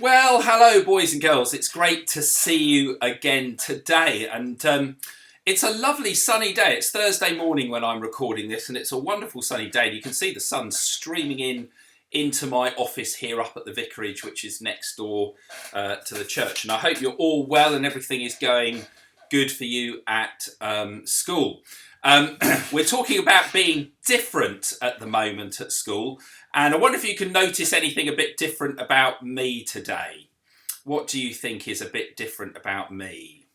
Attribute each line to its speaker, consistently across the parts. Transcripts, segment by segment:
Speaker 1: Well, hello, boys and girls. It's great to see you again today. And it's a lovely sunny day. It's Thursday morning when I'm recording this, and it's a wonderful sunny day. You can see the sun streaming into my office here up at the vicarage, which is next door to the church. And I hope you're all well and everything is going good for you at school. We're talking about being different at the moment at school. And I wonder if you can notice anything a bit different about me today. What do you think is a bit different about me?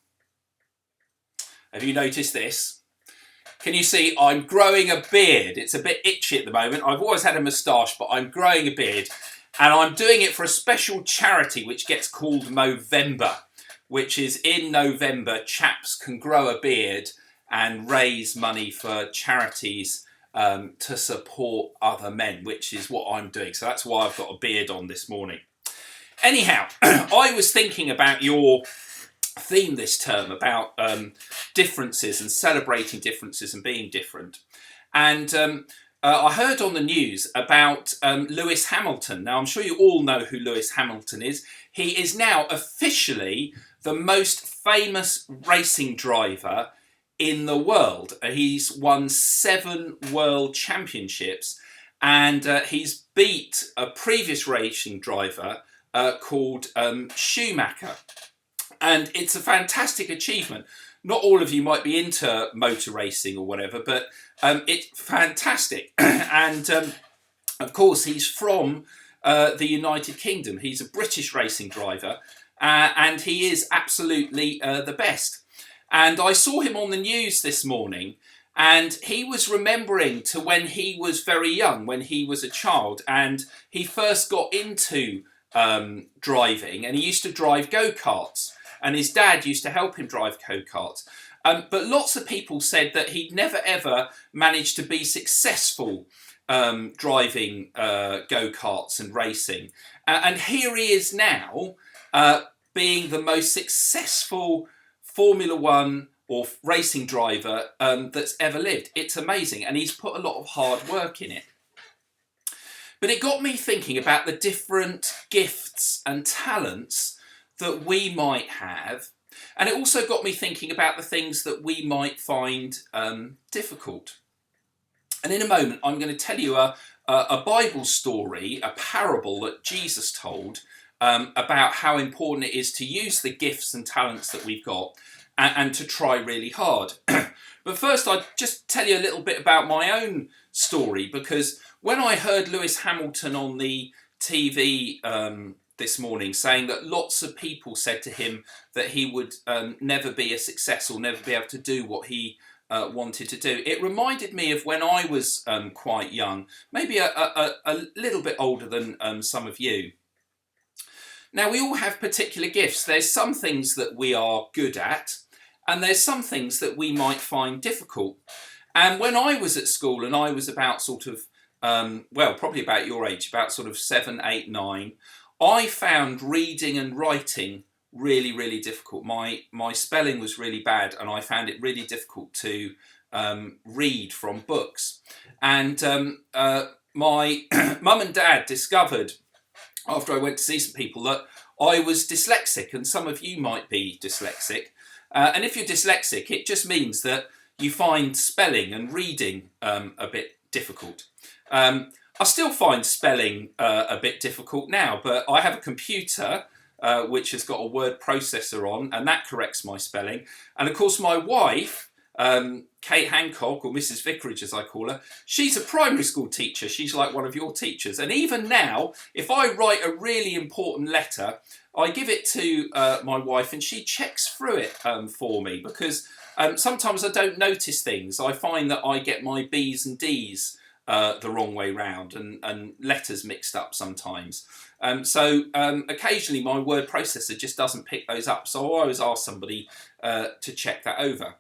Speaker 1: Have you noticed this? Can you see I'm growing a beard? It's a bit itchy at the moment. I've always had a moustache, but I'm growing a beard. And I'm doing it for a special charity which gets called Movember, which is in November, chaps can grow a beard and raise money for charities to support other men, which is what I'm doing. So that's why I've got a beard on this morning. Anyhow, I was thinking about your theme this term about differences and celebrating differences and being different. And I heard on the news about Lewis Hamilton. Now, I'm sure you all know who Lewis Hamilton is. He is now officially the most famous racing driver in the world. He's won 7 world championships, and he's beat a previous racing driver called Schumacher. And it's a fantastic achievement. Not all of you might be into motor racing or whatever, but it's fantastic. And of course, he's from the United Kingdom. He's a British racing driver, and he is absolutely the best. And I saw him on the news this morning, and he was remembering to when he was very young, when he was a child, and he first got into driving, and he used to drive go-karts, and his dad used to help him drive go-karts. But lots of people said that he'd never ever managed to be successful driving go-karts and racing. And here he is now, being the most successful Formula One or racing driver that's ever lived. It's amazing, and he's put a lot of hard work in it. But it got me thinking about the different gifts and talents that we might have, and it also got me thinking about the things that we might find difficult. And in a moment, I'm going to tell you a Bible story, a parable that Jesus told about how important it is to use the gifts and talents that we've got and to try really hard. But first, I'll just tell you a little bit about my own story, because when I heard Lewis Hamilton on the TV this morning saying that lots of people said to him that he would never be a success or never be able to do what he wanted to do, it reminded me of when I was quite young, maybe a little bit older than some of you. Now, we all have particular gifts. There's some things that we are good at, and there's some things that we might find difficult. And when I was at school, and I was about sort of, probably about your age, about sort of 7, 8, 9, I found reading and writing really, really difficult. My spelling was really bad, and I found it really difficult to read from books. And my mum and dad discovered, after I went to see some people, that I was dyslexic, and some of you might be dyslexic. And if you're dyslexic, it just means that you find spelling and reading a bit difficult. I still find spelling a bit difficult now, but I have a computer which has got a word processor on, and that corrects my spelling. And of course, my wife, Kate Hancock, or Mrs. Vicarage as I call her, she's a primary school teacher. She's like one of your teachers. And even now, if I write a really important letter, I give it to my wife, and she checks through it for me, because sometimes I don't notice things. I find that I get my B's and D's the wrong way round, and letters mixed up sometimes. So occasionally my word processor just doesn't pick those up. So I always ask somebody to check that over.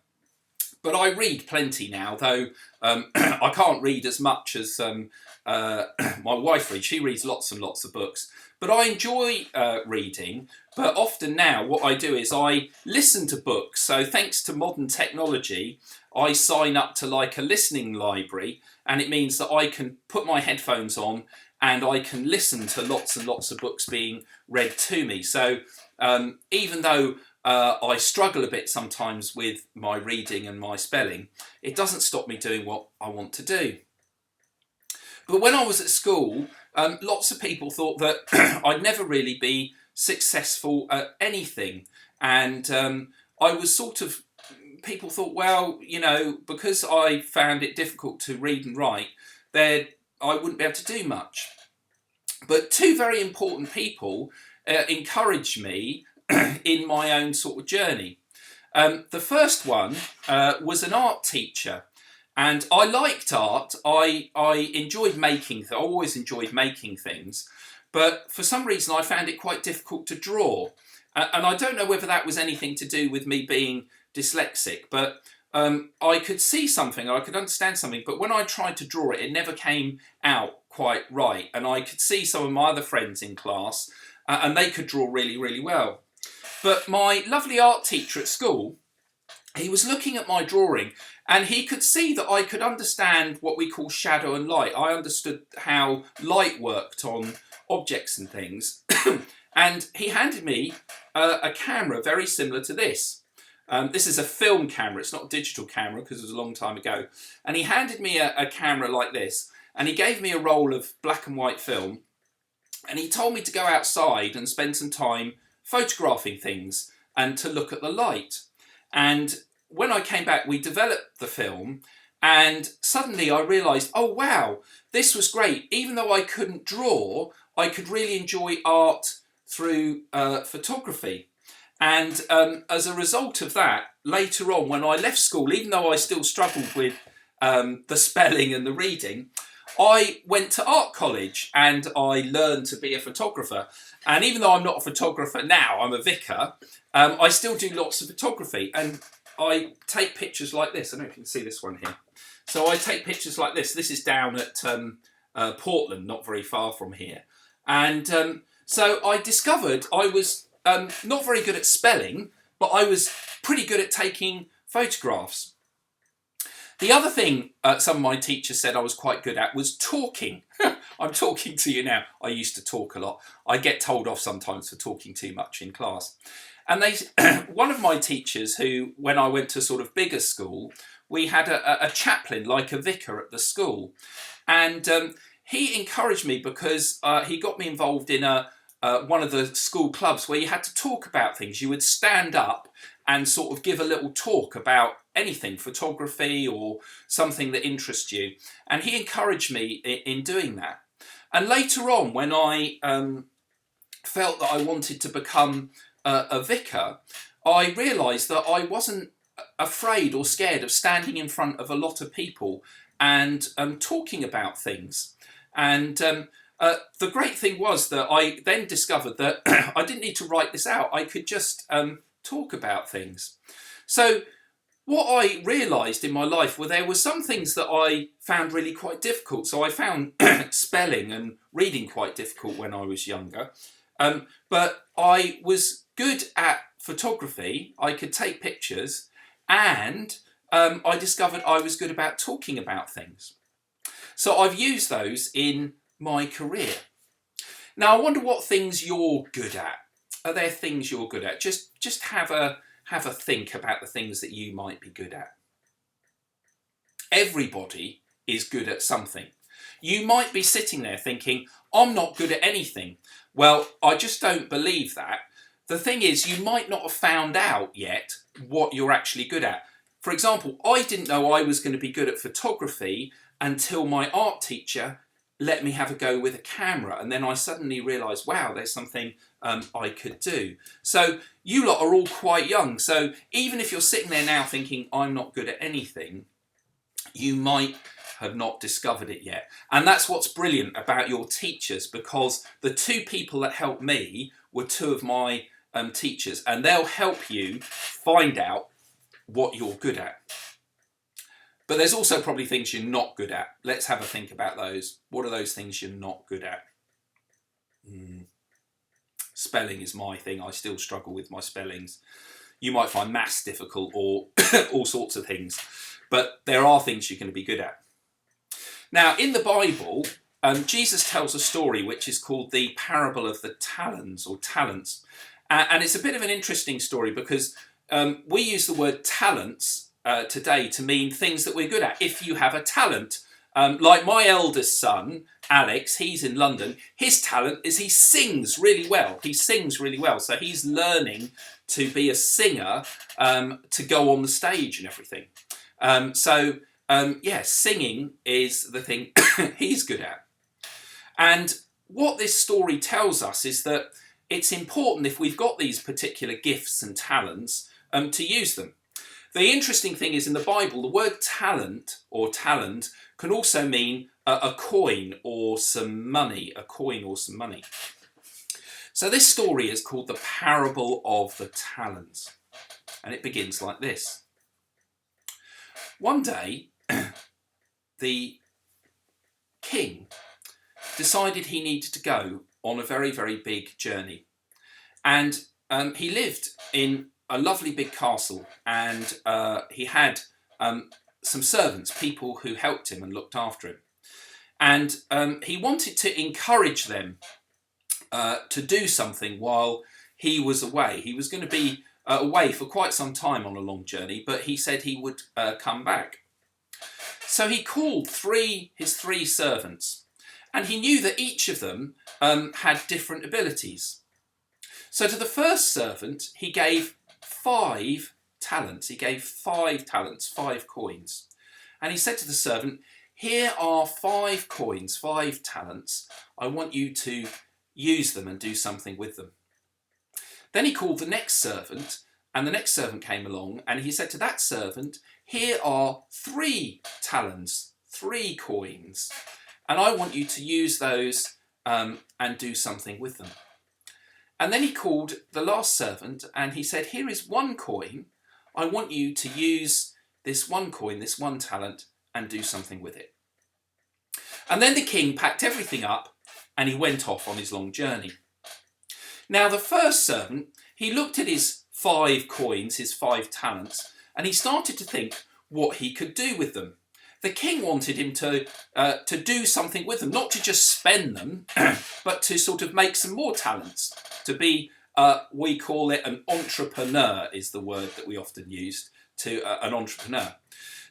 Speaker 1: But I read plenty now, though I can't read as much as my wife reads. She reads lots and lots of books. But I enjoy reading. But often now what I do is I listen to books. So thanks to modern technology, I sign up to like a listening library, and it means that I can put my headphones on and I can listen to lots and lots of books being read to me. So even though I struggle a bit sometimes with my reading and my spelling, it doesn't stop me doing what I want to do. But when I was at school, lots of people thought that I'd never really be successful at anything. And I was sort of, people thought, well, you know, because I found it difficult to read and write, then I wouldn't be able to do much. But two very important people encouraged me in my own sort of journey. The first one was an art teacher. And I liked art. I enjoyed making. I always enjoyed making things, but for some reason I found it quite difficult to draw. And I don't know whether that was anything to do with me being dyslexic, but I could see something, I could understand something, but when I tried to draw it, it never came out quite right. And I could see some of my other friends in class, and they could draw really, really well. But my lovely art teacher at school, he was looking at my drawing, and he could see that I could understand what we call shadow and light. I understood how light worked on objects and things. And he handed me a camera very similar to this. This is a film camera. It's not a digital camera because it was a long time ago. And he handed me a camera like this. And he gave me a roll of black and white film. And he told me to go outside and spend some time photographing things and to look at the light. And when I came back, we developed the film, and suddenly I realised, oh wow, this was great. Even though I couldn't draw, I could really enjoy art through photography. And as a result of that, later on when I left school, even though I still struggled with the spelling and the reading, I went to art college and I learned to be a photographer. And even though I'm not a photographer now, I'm a vicar, I still do lots of photography. And I take pictures like this. I don't know if you can see this one here. So I take pictures like this. This is down at Portland, not very far from here. And so I discovered I was not very good at spelling, but I was pretty good at taking photographs. The other thing some of my teachers said I was quite good at was talking. I'm talking to you now. I used to talk a lot. I get told off sometimes for talking too much in class. And one of my teachers who, when I went to sort of bigger school, we had a chaplain, like a vicar at the school. And he encouraged me because he got me involved in one of the school clubs where you had to talk about things. You would stand up and sort of give a little talk about anything, photography or something that interests you. And he encouraged me in doing that. And later on, when I felt that I wanted to become a vicar, I realised that I wasn't afraid or scared of standing in front of a lot of people and talking about things. And the great thing was that I then discovered that I didn't need to write this out. I could just talk about things. So what I realised in my life were there were some things that I found really quite difficult. So I found spelling and reading quite difficult when I was younger. But I was good at photography. I could take pictures, and I discovered I was good about talking about things. So I've used those in my career. Now I wonder what things you're good at. Are there things you're good at? Just have a think about the things that you might be good at. Everybody is good at something. You might be sitting there thinking, I'm not good at anything. Well, I just don't believe that. The thing is, you might not have found out yet what you're actually good at. For example, I didn't know I was going to be good at photography until my art teacher let me have a go with a camera, and then I suddenly realised, wow, there's something I could do. So you lot are all quite young, so even if you're sitting there now thinking I'm not good at anything, you might have not discovered it yet. And that's what's brilliant about your teachers, because the two people that helped me were two of my teachers, and they'll help you find out what you're good at. But there's also probably things you're not good at. Let's have a think about those. What are those things you're not good at? Spelling is my thing. I still struggle with my spellings. You might find maths difficult or all sorts of things. But there are things you're going to be good at. Now, in the Bible, Jesus tells a story which is called the parable of the talents or talents. And it's a bit of an interesting story because we use the word talents today to mean things that we're good at. If you have a talent, like my eldest son, Alex, he's in London. His talent is he sings really well. He sings really well. So he's learning to be a singer, to go on the stage and everything. Singing is the thing he's good at. And what this story tells us is that it's important, if we've got these particular gifts and talents, to use them. The interesting thing is, in the Bible, the word talent or talent can also mean a coin or some money, a coin or some money. So this story is called the parable of the talents, and it begins like this. One day, the king decided he needed to go on a very, very big journey. And he lived in a lovely big castle, and he had some servants, people who helped him and looked after him. And he wanted to encourage them to do something while he was away. He was going to be away for quite some time on a long journey, but he said he would come back. So he called his three servants, and he knew that each of them had different abilities. So to the first servant, he gave 5 talents. He gave 5 talents, 5 coins. And he said to the servant, here are 5 coins, 5 talents. I want you to use them and do something with them. Then he called the next servant, and the next servant came along, and he said to that servant, here are 3 talents, 3 coins, and I want you to use those and do something with them. And then he called the last servant, and he said, here is 1 coin. I want you to use this 1 coin, this 1 talent, and do something with it. And then the king packed everything up, and he went off on his long journey. Now the first servant, he looked at his 5 coins, his 5 talents, and he started to think what he could do with them. The king wanted him to do something with them, not to just spend them, but to sort of make some more talents, to be, we call it an entrepreneur, is the word that we often use, to an entrepreneur.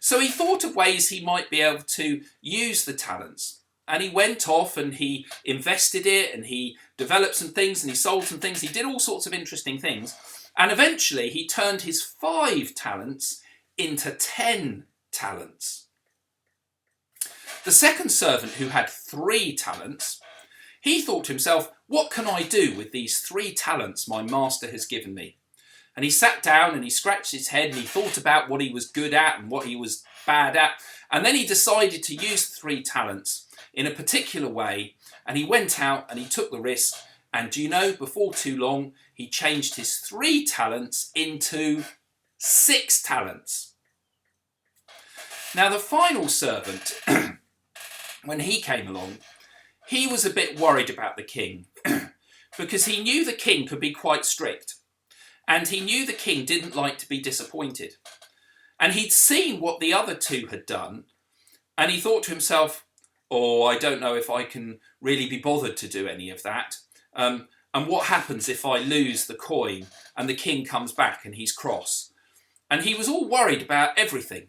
Speaker 1: So he thought of ways he might be able to use the talents. And he went off and he invested it, and he developed some things, and he sold some things. He did all sorts of interesting things. And eventually he turned his 5 talents into 10 talents. The second servant, who had 3 talents, he thought to himself, what can I do with these 3 talents my master has given me? And he sat down and he scratched his head and he thought about what he was good at and what he was bad at. And then he decided to use 3 talents in a particular way. And he went out and he took the risk. And do you know, before too long, he changed his 3 talents into 6 talents. Now the final servant, when he came along, he was a bit worried about the king because he knew the king could be quite strict, and he knew the king didn't like to be disappointed. And he'd seen what the other 2 had done, and he thought to himself, oh, I don't know if I can really be bothered to do any of that. And what happens if I lose the coin and the king comes back and he's cross? And he was all worried about everything.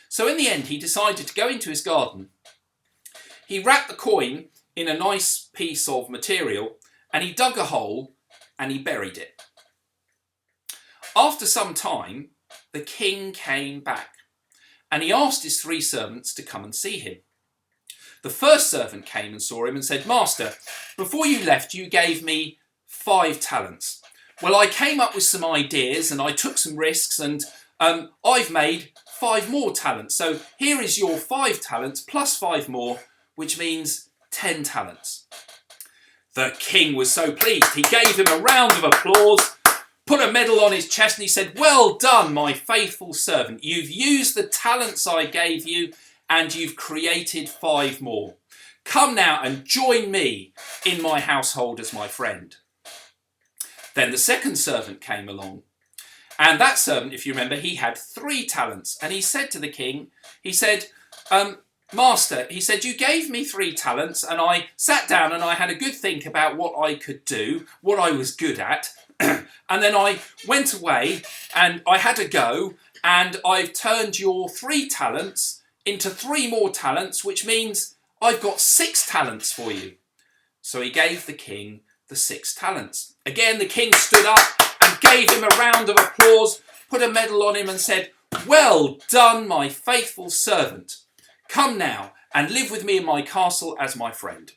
Speaker 1: So in the end, he decided to go into his garden. He wrapped the coin in a nice piece of material, and he dug a hole and he buried it. After some time, the king came back, and he asked his 3 servants to come and see him. The first servant came and saw him and said, Master, before you left, you gave me 5 talents. Well, I came up with some ideas and I took some risks, and I've made 5 more talents. So here is your 5 talents plus 5 more, which means 10 talents. The king was so pleased. He gave him a round of applause, put a medal on his chest, and he said, well done, my faithful servant. You've used the talents I gave you, and you've created 5 more. Come now and join me in my household as my friend. Then the second servant came along. And that servant, if you remember, he had 3 talents. And he said to the king, he said, Master, he said, you gave me 3 talents, and I sat down and I had a good think about what I could do, what I was good at, and then I went away and I had a go, and I've turned your 3 talents into 3 more talents, which means I've got 6 talents for you. So he gave the king the 6 talents. Again, the king stood up and gave him a round of applause, put a medal on him and said, well done, my faithful servant. Come now and live with me in my castle as my friend.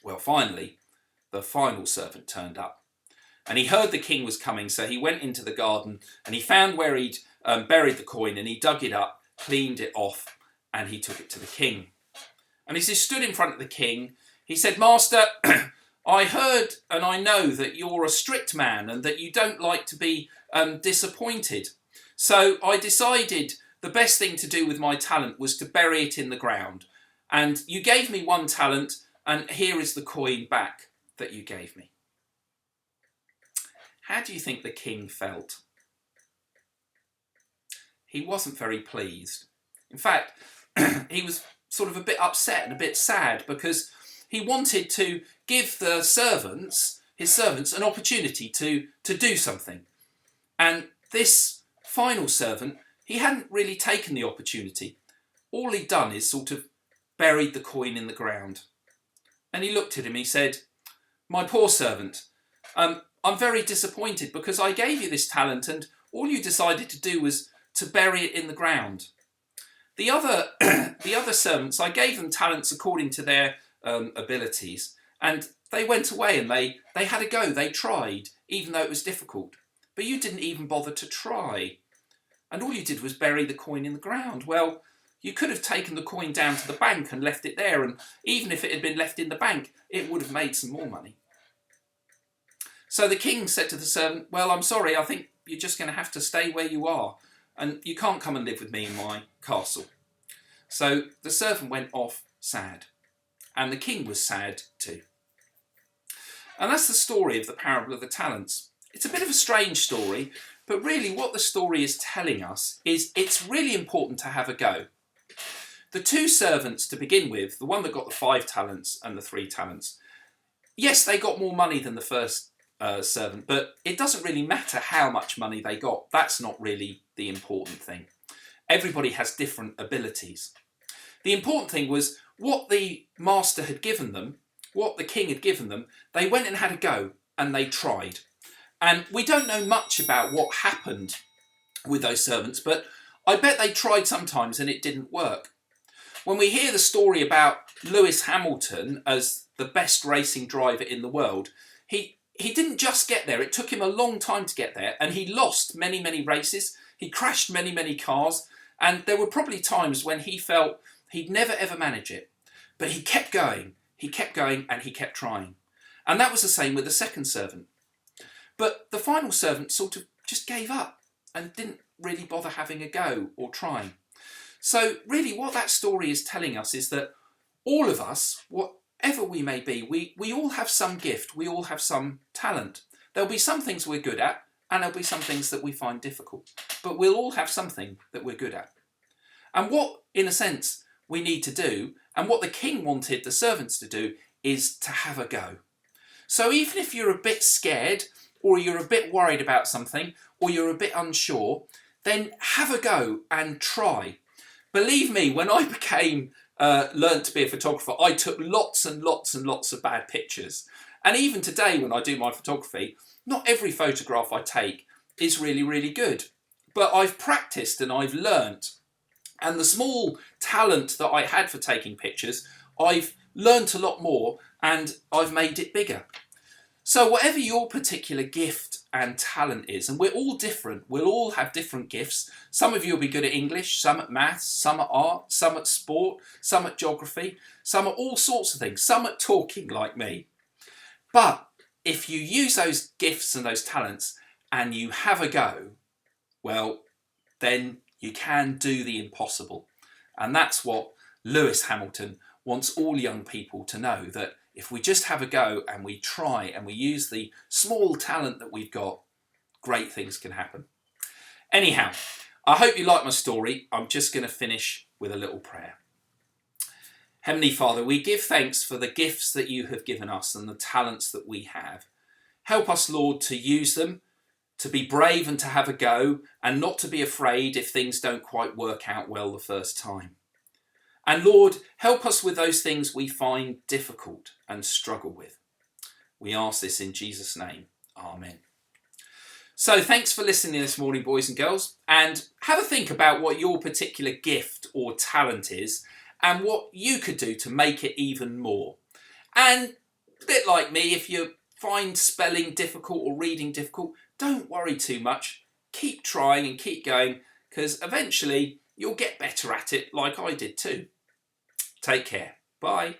Speaker 1: Well, finally, the final servant turned up. And he heard the king was coming, so he went into the garden and he found where he'd buried the coin, and he dug it up, cleaned it off, and he took it to the king. And as he stood in front of the king, he said, Master, I heard and I know that you're a strict man and that you don't like to be disappointed. So I decided the best thing to do with my talent was to bury it in the ground. And you gave me 1 talent, and here is the coin back that you gave me. How do you think the king felt? He wasn't very pleased. In fact, he was sort of a bit upset and a bit sad, because he wanted to give the servants, his servants, an opportunity to do something. And this final servant, he hadn't really taken the opportunity. All he'd done is sort of buried the coin in the ground. And he looked at him, he said, my poor servant, I'm very disappointed because I gave you this talent and all you decided to do was to bury it in the ground. The other servants, I gave them talents according to their abilities, and they went away and they had a go, they tried, even though it was difficult. But you didn't even bother to try. And all you did was bury the coin in the ground. Well, you could have taken the coin down to the bank and left it there, and even if it had been left in the bank, it would have made some more money. So the king said to the servant, well, I'm sorry, I think you're just going to have to stay where you are, and you can't come and live with me in my castle. So the servant went off sad, and the king was sad too. And that's the story of the parable of the talents. It's a bit of a strange story, but really what the story is telling us is it's really important to have a go. The 2 servants to begin with, the one that got the 5 talents and the 3 talents, yes, they got more money than the first servant, but it doesn't really matter how much money they got. That's not really the important thing. Everybody has different abilities. The important thing was what the master had given them, what the king had given them, they went and had a go and they tried. And we don't know much about what happened with those servants, but I bet they tried sometimes and it didn't work. When we hear the story about Lewis Hamilton as the best racing driver in the world, he didn't just get there. It took him a long time to get there, and he lost many, many races. He crashed many, many cars, and there were probably times when he felt he'd never ever manage it. But he kept going, and he kept trying. And that was the same with the second servant. But the final servant sort of just gave up and didn't really bother having a go or trying. So really what that story is telling us is that all of us, whatever we may be, we all have some gift, we all have some talent. There'll be some things we're good at, and there'll be some things that we find difficult. But we'll all have something that we're good at. And what, in a sense, we need to do, and what the king wanted the servants to do, is to have a go. So even if you're a bit scared, or you're a bit worried about something, or you're a bit unsure, then have a go and try. Believe me, when I learnt to be a photographer, I took lots and lots and lots of bad pictures. And even today, when I do my photography, not every photograph I take is really, really good. But I've practiced and I've learnt. And the small talent that I had for taking pictures, I've learnt a lot more and I've made it bigger. So whatever your particular gift and talent is, and we're all different, we'll all have different gifts. Some of you will be good at English, some at maths, some at art, some at sport, some at geography, some at all sorts of things, some at talking like me. But if you use those gifts and those talents and you have a go, well, then you can do the impossible. And that's what Lewis Hamilton wants all young people to know, that if we just have a go and we try and we use the small talent that we've got, great things can happen. Anyhow, I hope you like my story. I'm just going to finish with a little prayer. Heavenly Father, we give thanks for the gifts that you have given us and the talents that we have. Help us, Lord, to use them, to be brave and to have a go, and not to be afraid if things don't quite work out well the first time. And Lord, help us with those things we find difficult and struggle with. We ask this in Jesus' name. Amen. So thanks for listening this morning, boys and girls, and have a think about what your particular gift or talent is and what you could do to make it even more. And a bit like me, if you find spelling difficult or reading difficult, don't worry too much. Keep trying and keep going, because eventually you'll get better at it like I did too. Take care. Bye.